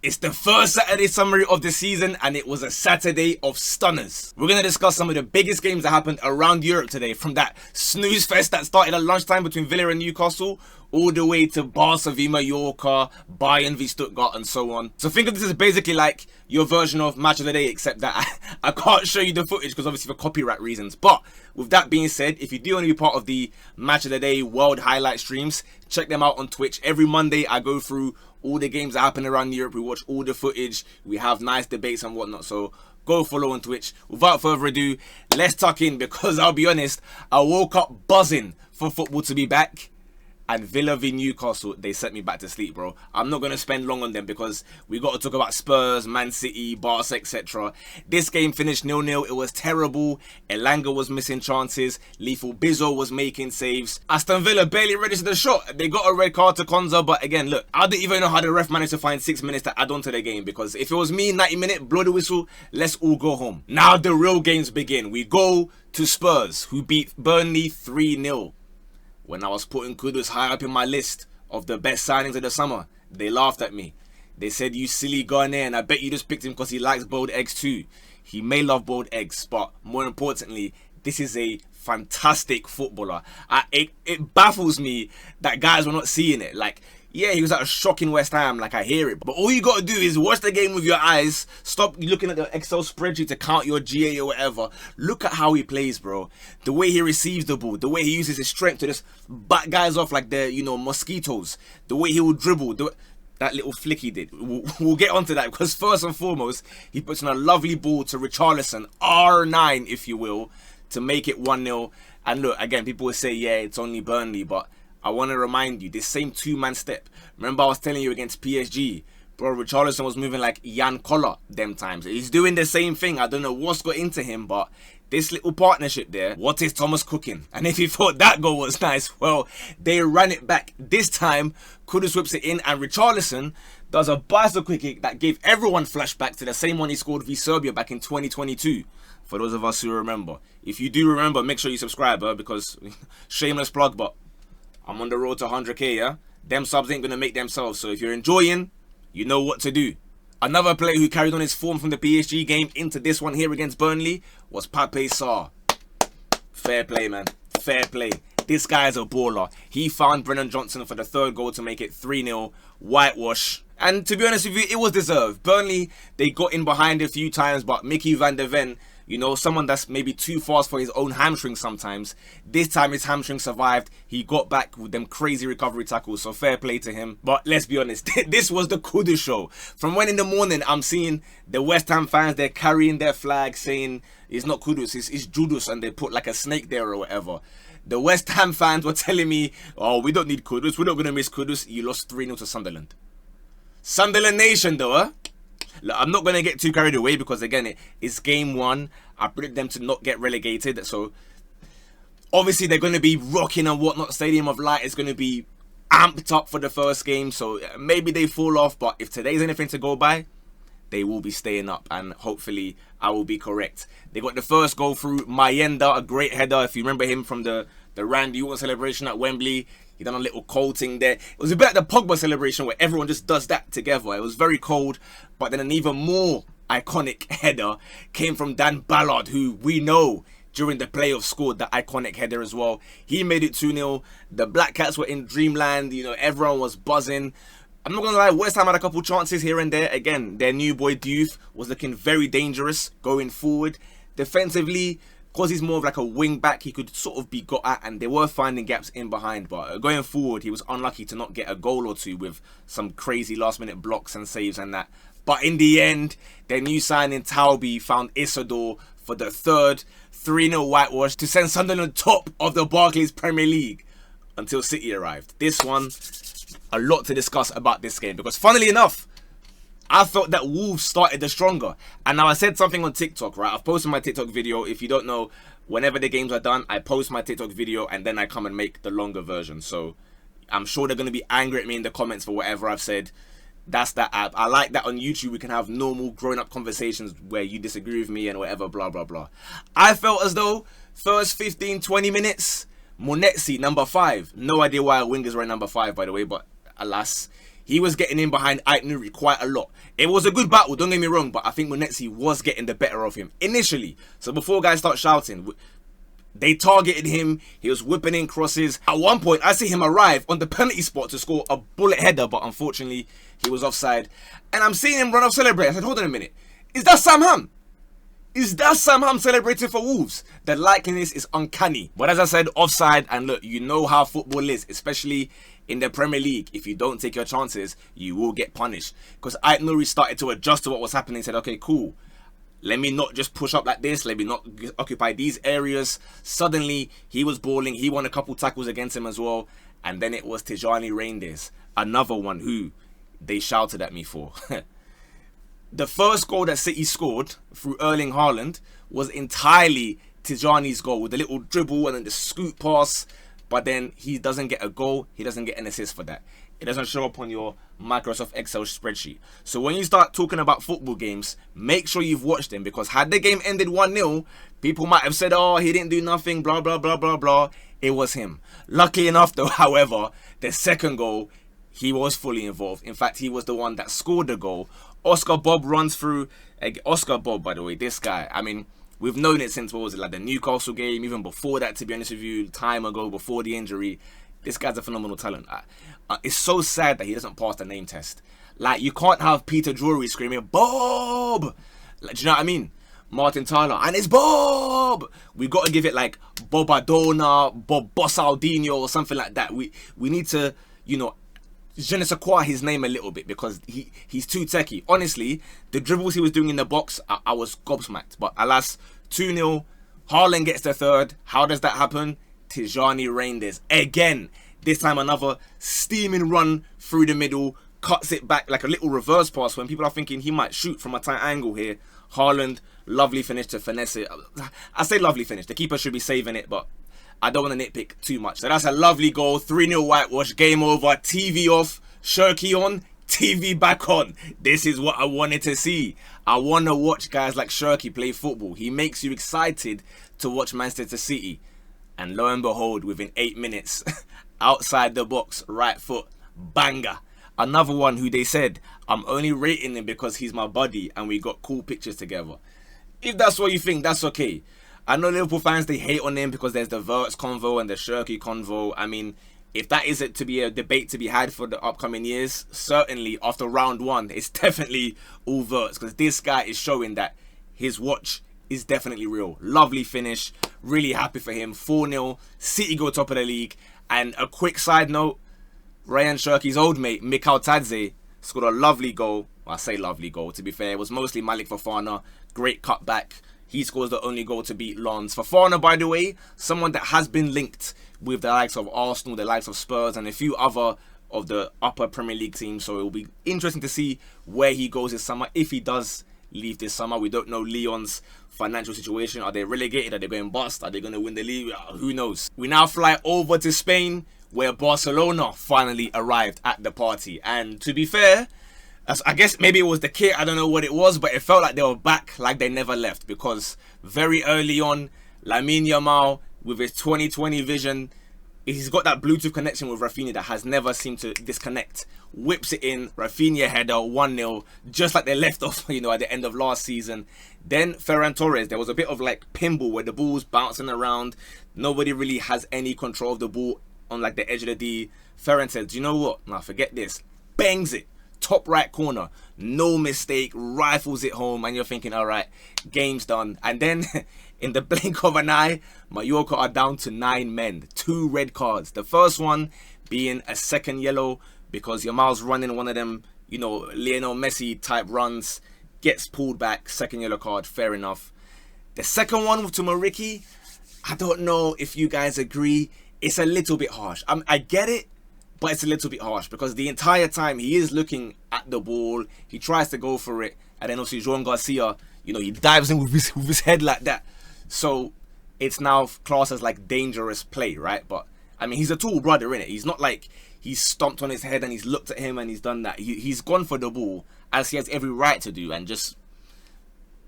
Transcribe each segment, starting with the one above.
It's the first Saturday summary of the season, and it was a Saturday of stunners. We're going to discuss some of the biggest games that happened around Europe today, from that snooze fest that started at lunchtime between Villa and Newcastle, all the way to Barca v Mallorca, Bayern v Stuttgart, and so on. So think of this as basically like your version of Match of the Day, except that I can't show you the footage because obviously for copyright reasons. But with that being said, if you do want to be part of the Match of the Day World Highlight streams, check them out on Twitch. Every Monday I go through all the games that happen around Europe. We watch all the footage. We have nice debates and whatnot. So go follow on Twitch. Without further ado, let's tuck in, because I'll be honest, I woke up buzzing for football to be back. And Villa v Newcastle, they sent me back to sleep, bro. I'm not going to spend long on them because we got to talk about Spurs, Man City, Barca, etc. This game finished 0-0. It was terrible. Elanga was missing chances. Lethal Bizzo was making saves. Aston Villa barely registered a shot. They got a red card to Konza, but again, look, I don't even know how the ref managed to find 6 minutes to add on to the game, because if it was me, 90 minutes, blow the whistle, let's all go home. Now the real games begin. We go to Spurs, who beat Burnley 3-0. When I was putting Kudus high up in my list of the best signings of the summer, they laughed at me. They said, you silly Ghanaian, I bet you just picked him because he likes boiled eggs too. He may love boiled eggs, but more importantly, this is a fantastic footballer. It baffles me that guys were not seeing it. Like, yeah, he was at a shocking West Ham, like I hear it. But all you got to do is watch the game with your eyes. Stop looking at the Excel spreadsheet to count your GA or whatever. Look at how he plays, bro. The way he receives the ball. The way he uses his strength to just bat guys off like they're, mosquitoes. The way he will dribble. That little flick he did. We'll get onto that, because first and foremost, he puts in a lovely ball to Richarlison, R9 if you will, to make it 1-0. And look, again, people will say, yeah, it's only Burnley, but I want to remind you, this same two-man step. Remember I was telling you against PSG, bro, Richarlison was moving like Jan Koller them times. He's doing the same thing. I don't know what's got into him, but this little partnership there, what is Thomas cooking? And if you thought that goal was nice, well, they ran it back. This time, Kudus whips it in, and Richarlison does a bicycle kick that gave everyone flashbacks to the same one he scored v Serbia back in 2022. For those of us who remember. If you do remember, make sure you subscribe, because shameless plug, but I'm on the road to 100k, yeah? Them subs ain't going to make themselves, so if you're enjoying, you know what to do. Another player who carried on his form from the PSG game into this one here against Burnley was Pape Sarr. Fair play, man. Fair play. This guy is a baller. He found Brennan Johnson for the third goal to make it 3-0. Whitewash. And to be honest with you, it was deserved. Burnley, they got in behind a few times, but Mickey van der Ven, someone that's maybe too fast for his own hamstring sometimes. This time his hamstring survived. He got back with them crazy recovery tackles, so fair play to him. But let's be honest, this was the Kudus show. From when in the morning I'm seeing the West Ham fans, they're carrying their flag saying it's not Kudus, it's Judus, and they put like a snake there or whatever. The West Ham fans were telling me, oh, we don't need Kudus, we're not going to miss Kudus. You lost 3-0 to Sunderland. Sunderland Nation though, huh? Look, I'm not going to get too carried away because, again, it's game one. I predict them to not get relegated. So, obviously, they're going to be rocking and whatnot. Stadium of Light is going to be amped up for the first game. So, maybe they fall off. But if today's anything to go by, they will be staying up. And hopefully, I will be correct. They got the first goal through Mayenda, a great header. If you remember him from the Randy Orton celebration at Wembley. He done a little cold thing there. It was a bit like the Pogba celebration where everyone just does that together. It was very cold. But then an even more iconic header came from Dan Ballard, who we know during the playoffs scored that iconic header as well. He made it 2-0. The Black Cats were in dreamland. Everyone was buzzing. I'm not going to lie, West Ham had a couple chances here and there. Again, their new boy Diouf was looking very dangerous going forward. Defensively, because he's more of like a wing back, he could sort of be got at, and they were finding gaps in behind. But going forward, he was unlucky to not get a goal or two with some crazy last minute blocks and saves and that. But in the end, their new signing Taubi found Isidore for the third 3-0 whitewash to send Sunderland top of the Barclays Premier League until City arrived. This one, a lot to discuss about this game, because funnily enough, I felt that Wolves started the stronger. And now I said something on TikTok, right? I've posted my TikTok video. If you don't know, whenever the games are done, I post my TikTok video and then I come and make the longer version. So I'm sure they're going to be angry at me in the comments for whatever I've said. That's that app. I like that on YouTube we can have normal grown-up conversations where you disagree with me and whatever, blah, blah, blah. I felt as though first 15, 20 minutes, Monetsi, number 5. No idea why Wingers were number 5, by the way, but alas, he was getting in behind Ait Nuri quite a lot. It was a good battle, don't get me wrong, but I think Munetsi was getting the better of him initially. So before guys start shouting, they targeted him. He was whipping in crosses. At one point, I see him arrive on the penalty spot to score a bullet header, but unfortunately, he was offside. And I'm seeing him run off celebrate. I said, hold on a minute. Is that Sam Ham? Is that Sam Ham celebrating for Wolves? The likeliness is uncanny. But as I said, offside. And look, you know how football is, especially in the Premier League. If you don't take your chances, you will get punished. Because Ait Nuri started to adjust to what was happening. Said, okay, cool. Let me not just push up like this. Let me not occupy these areas. Suddenly, he was balling. He won a couple tackles against him as well. And then it was Tijani Reindeers, another one who they shouted at me for. The first goal that City scored through Erling Haaland was entirely Tijani's goal with a little dribble and then the scoot pass. But then he doesn't get a goal. He doesn't get an assist for that. It doesn't show up on your Microsoft Excel spreadsheet. So when you start talking about football games, make sure you've watched them, because had the game ended 1-0, people might have said, oh, he didn't do nothing, blah, blah, blah, blah, blah. It was him. Luckily enough, though, however, the second goal, he was fully involved. In fact, he was the one that scored the goal. Oscar Bob runs through. Oscar Bob, by the way, this guy, I mean, we've known it since, what was it, like the Newcastle game, even before that, to be honest with you, time ago, before the injury. This guy's a phenomenal talent. It's so sad that he doesn't pass the name test. Like, you can't have Peter Drury screaming, Bob! Like, do you know what I mean? Martin Tyler, and it's Bob! We got to give it like Bobadona, Bob Bossaldino, or something like that. We need to, you know, je ne sais quoi his name a little bit, because he's too techie. Honestly, the dribbles he was doing in the box, I was gobsmacked. But alas, 2-0, Haaland gets the third. How does that happen? Tijani Reindeers again. This time another steaming run through the middle, cuts it back like a little reverse pass when people are thinking he might shoot from a tight angle here. Haaland, lovely finish to finesse it. I say lovely finish. The keeper should be saving it, but I don't want to nitpick too much. So that's a lovely goal. 3-0 whitewash. Game over. TV off. Shirky on. TV back on. This is what I wanted to see. I want to watch guys like Shirky play football. He makes you excited to watch Manchester City. And lo and behold, within 8 minutes, outside the box, right foot, banger. Another one who they said, I'm only rating him because he's my buddy and we got cool pictures together. If that's what you think, that's okay. I know Liverpool fans, they hate on him because there's the Verts convo and the Shirky convo. I mean, if that isn't to be a debate to be had for the upcoming years, certainly after round 1, it's definitely all Verts, because this guy is showing that his watch is definitely real. Lovely finish. Really happy for him. 4-0. City go top of the league. And a quick side note, Ryan Shirky's old mate, Mikhail Tadze, scored a lovely goal. Well, I say lovely goal, to be fair. It was mostly Malik Fofana. Great cutback. He scores the only goal to beat Lens. Fofana, by the way, someone that has been linked with the likes of Arsenal, the likes of Spurs, and a few other of the upper Premier League teams. So it will be interesting to see where he goes this summer. If he does leave this summer, we don't know Lyon's financial situation. Are they relegated? Are they going bust? Are they going to win the league? Who knows? We now fly over to Spain, where Barcelona finally arrived at the party. And to be fair, I guess maybe it was the kit, I don't know what it was, but it felt like they were back, like they never left, because very early on, Lamine Yamal, with his 2020 vision, he's got that Bluetooth connection with Rafinha that has never seemed to disconnect. Whips it in, Rafinha header, 1-0, just like they left off, you know, at the end of last season. Then Ferran Torres, there was a bit of like pinball where the ball's bouncing around. Nobody really has any control of the ball on like the edge of the D. Ferran says, do you know what? Nah, forget this. Bangs it. Top right corner. No mistake. Rifles it home. And you're thinking, all right, game's done. And then in the blink of an eye, Mallorca are down to 9 men. 2 red cards. The first one being a second yellow because Yamal's running one of them, you know, Lionel Messi type runs. Gets pulled back. Second yellow card. Fair enough. The second one to Mariki, I don't know if you guys agree. It's a little bit harsh. I get it, but it's a little bit harsh because the entire time he is looking at the ball, he tries to go for it, and then obviously Joan Garcia, you know, he dives in with his head like that. So it's now classed as like dangerous play, right? But I mean, he's a tall brother, innit? He's not like he's stomped on his head and he's looked at him and he's done that. He's gone for the ball as he has every right to do, and just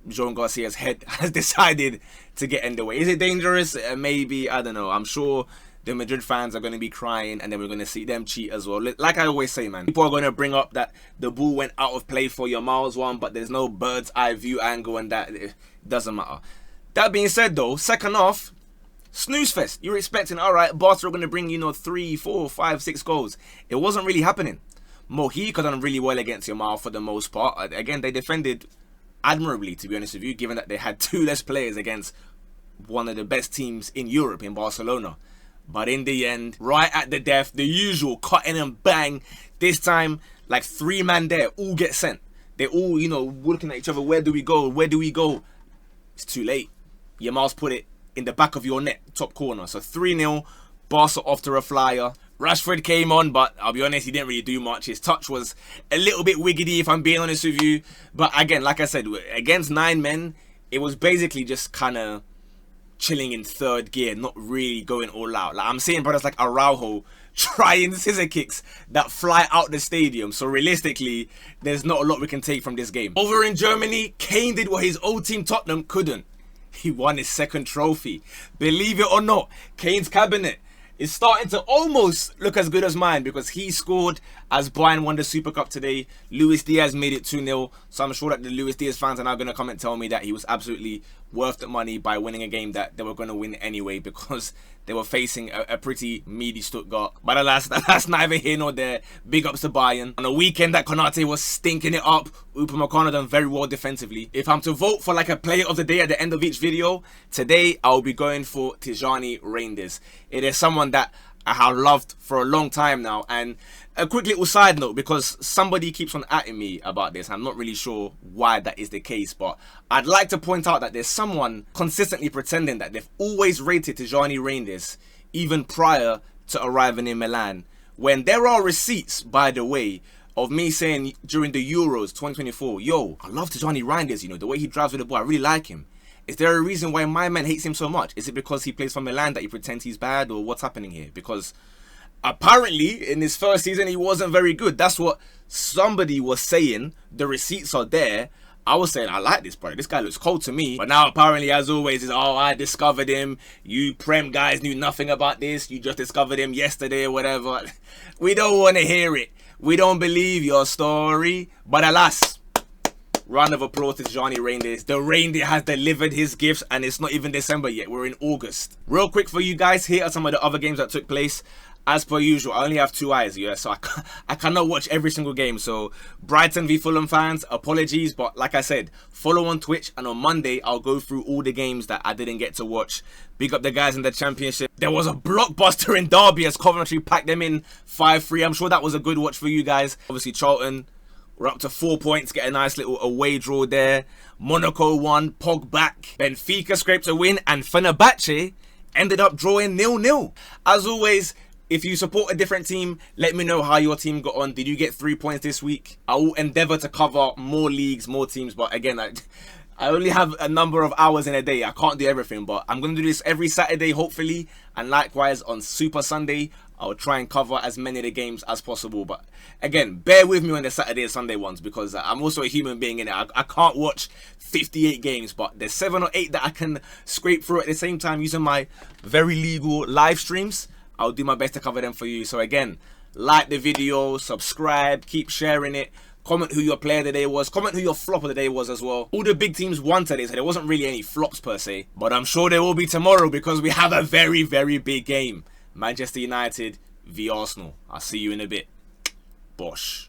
Joan Garcia's head has decided to get in the way. Is it dangerous? Maybe, I don't know. I'm sure the Madrid fans are going to be crying, and then we're going to see them cheat as well. Like I always say, man, people are going to bring up that the ball went out of play for Yamal's one, but there's no bird's eye view angle, and that it doesn't matter. That being said, though, second half, snooze fest. You're expecting, all right, Barca are going to bring, 3, 4, 5, 6 goals. It wasn't really happening. Mojica done really well against Yamal for the most part. Again, they defended admirably, to be honest with you, given that they had 2 less players against one of the best teams in Europe in Barcelona. But in the end, right at the death, the usual cutting and bang. This time, like 3 men there, all get sent. They all, looking at each other. Where do we go? Where do we go? It's too late. Yamal's put it in the back of your net, top corner. So 3-0, Barca off to a flyer. Rashford came on, but I'll be honest, he didn't really do much. His touch was a little bit wiggity, if I'm being honest with you. But again, like I said, against 9 men, it was basically just kind of chilling in third gear, not really going all out. Like, I'm seeing brothers like Araujo trying scissor kicks that fly out the stadium. So realistically, there's not a lot we can take from this game. Over in Germany, Kane did what his old team Tottenham couldn't. He won his 2nd trophy. Believe it or not, Kane's cabinet is starting to almost look as good as mine, because he scored as Bayern won the Super Cup today. Luis Diaz made it 2-0. So I'm sure that the Luis Diaz fans are now going to come and tell me that he was absolutely worth the money by winning a game that they were going to win anyway, because they were facing a pretty meaty Stuttgart. But alas, that's neither here nor there. Big ups to Bayern. On a weekend that Konate was stinking it up, Upamecano done very well defensively. If I'm to vote for like a player of the day at the end of each video, today I'll be going for Tijani Reijnders. It is someone that I have loved for a long time now. And a quick little side note, because somebody keeps on atting me about this, I'm not really sure why that is the case, but I'd like to point out that there's someone consistently pretending that they've always rated Tijani Reijnders even prior to arriving in Milan, when there are receipts, by the way, of me saying during the Euros 2024, yo, I love Tijani Reijnders, the way he drives with the ball, I really like him. Is there a reason why my man hates him so much? Is it because he plays for Milan that he pretends he's bad, or what's happening here? Because apparently in his first season he wasn't very good. That's what somebody was saying. The receipts are there. I was saying, I like this brother. This guy looks cold to me. But now apparently, as always, is, oh, I discovered him. You Prem guys knew nothing about this. You just discovered him yesterday or whatever. We don't want to hear it. We don't believe your story. But alas, round of applause to Tijani Reijnders. The reindeer has delivered his gifts, and it's not even December yet. We're in August. Real quick for you guys, here are some of the other games that took place. As per usual, I only have 2 eyes, so I cannot watch every single game. So Brighton v Fulham fans, apologies, but like I said, follow on Twitch, and on Monday I'll go through all the games that I didn't get to watch. Big up the guys in the Championship. There was a blockbuster in Derby as Coventry packed them in 5-3. I'm sure that was a good watch for you guys. Obviously Charlton, we're up to 4 points, get a nice little away draw there. Monaco won, Pog back. Benfica scraped a win, and Fenerbahce ended up drawing 0-0. As always, if you support a different team, let me know how your team got on. Did you get 3 points this week? I will endeavour to cover more leagues, more teams. But again, I only have a number of hours in a day. I can't do everything. But I'm going to do this every Saturday, hopefully. And likewise, on Super Sunday, I'll try and cover as many of the games as possible. But again, bear with me on the Saturday and Sunday ones, because I'm also a human being in it. I can't watch 58 games, but there's 7 or 8 that I can scrape through at the same time using my very legal live streams. I'll do my best to cover them for you. So again, like the video, subscribe, keep sharing it. Comment who your player of the day was. Comment who your flop of the day was as well. All the big teams won today, so there wasn't really any flops per se. But I'm sure there will be tomorrow, because we have a very, very big game. Manchester United v Arsenal. I'll see you in a bit. Bosh.